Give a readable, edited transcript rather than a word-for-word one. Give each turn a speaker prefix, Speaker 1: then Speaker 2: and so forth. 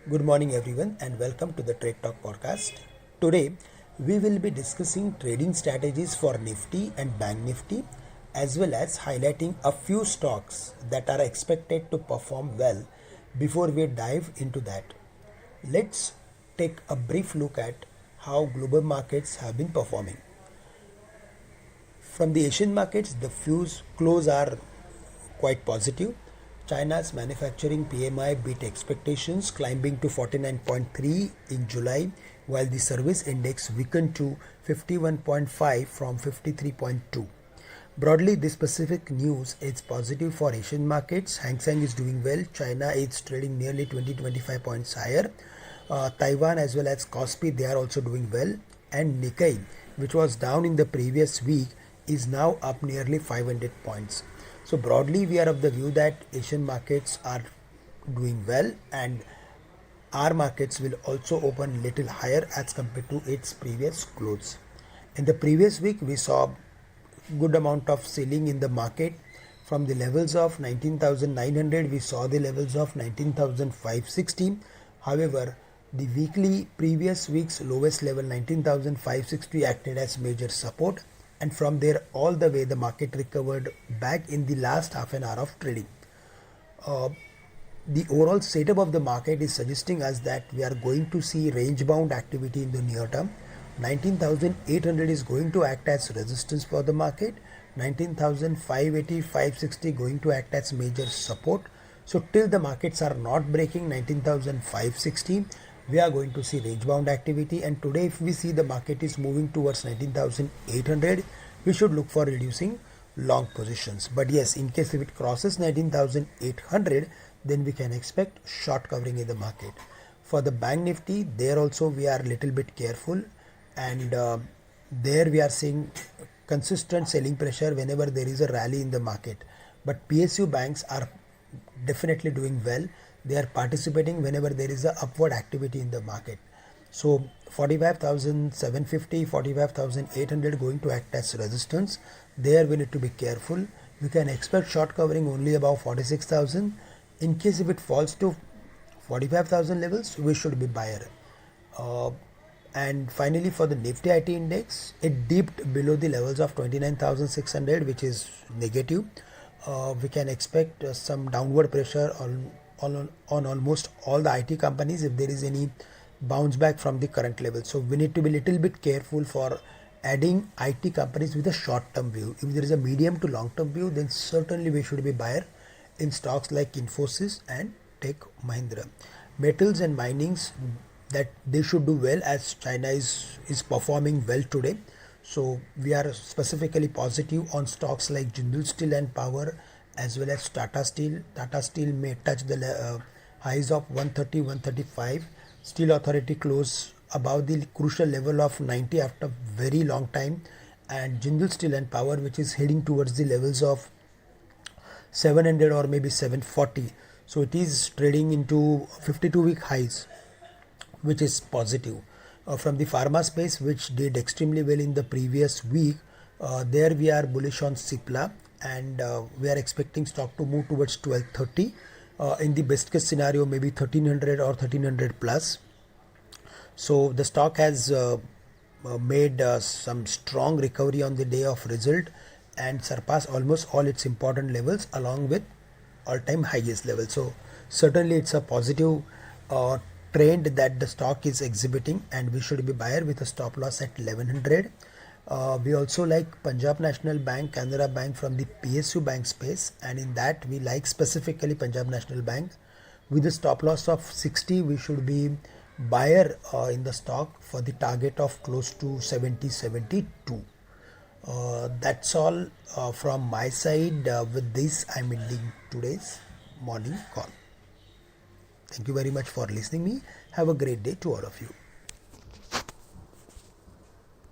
Speaker 1: Good morning everyone and welcome to the Trade Talk podcast. Today we will be discussing trading strategies for Nifty and Bank Nifty as well as highlighting a few stocks that are expected to perform well before we dive into that. Let's take a brief look at how global markets have been performing. From the Asian markets, the fuse close are quite positive. China's manufacturing PMI beat expectations, climbing to 49.3 in July, while the service index weakened to 51.5 from 53.2. Broadly, this specific news is positive for Asian markets. Hang Seng is doing well. China is trading nearly 20-25 points higher. Taiwan as well as Kospi, they are also doing well. And Nikkei, which was down in the previous week, is now up nearly 500 points. So broadly, we are of the view that Asian markets are doing well and our markets will also open little higher as compared to its previous close. In the previous week, we saw good amount of selling in the market. From the levels of 19,900, we saw the levels of 19,560. However, the weekly previous week's lowest level 19,560 acted as major support, and from there all the way the market recovered back in the last half an hour of trading. The overall setup of the market is suggesting us that we are going to see range bound activity in the near term. 19,800 is going to act as resistance for the market. 19,580, 560 going to act as major support. So till the markets are not breaking 19,560, we are going to see range bound activity, and today if we see the market is moving towards 19,800, we should look for reducing long positions. But yes, in case if it crosses 19,800, then we can expect short covering in the market. For the Bank Nifty, there also we are a little bit careful, and there we are seeing consistent selling pressure whenever there is a rally in the market. But PSU banks are definitely doing well. They are participating whenever there is a upward activity in the market. So 45,750, 45,800 going to act as resistance. There we need to be careful. We can expect short covering only above 46,000. In case if it falls to 45,000 levels, we should be buyer. And finally, for the Nifty IT index, it dipped below the levels of 29,600, which is negative. We can expect some downward pressure on almost all the IT companies if there is any bounce back from the current level. So we need to be little bit careful for adding IT companies with a short term view. If there is a medium to long term view, then certainly we should be buyer in stocks like Infosys and Tech Mahindra. Metals and minings, that they should do well as China is performing well today. So we are specifically positive on stocks like Jindal Steel and Power as well as Tata Steel. Tata Steel may touch the highs of 130, 135. Steel Authority close above the crucial level of 90 after very long time, and Jindal Steel and Power, which is heading towards the levels of 700 or maybe 740. So it is trading into 52-week highs, which is positive. From the pharma space, which did extremely well in the previous week, there we are bullish on Cipla, and we are expecting stock to move towards 1230. In the best case scenario, maybe 1300 or 1300 plus. So the stock has made some strong recovery on the day of result and surpassed almost all its important levels along with all-time highest level. So certainly it's a positive trend that the stock is exhibiting, and we should be buyer with a stop loss at 1100. We also like Punjab National Bank, Canara Bank from the PSU Bank space, and in that we like specifically Punjab National Bank. With a stop loss of 60, we should be buyer in the stock for the target of close to 70, 72. That's all from my side. With this, I'm ending today's morning call. Thank you very much for listening me. Have a great day to all of you.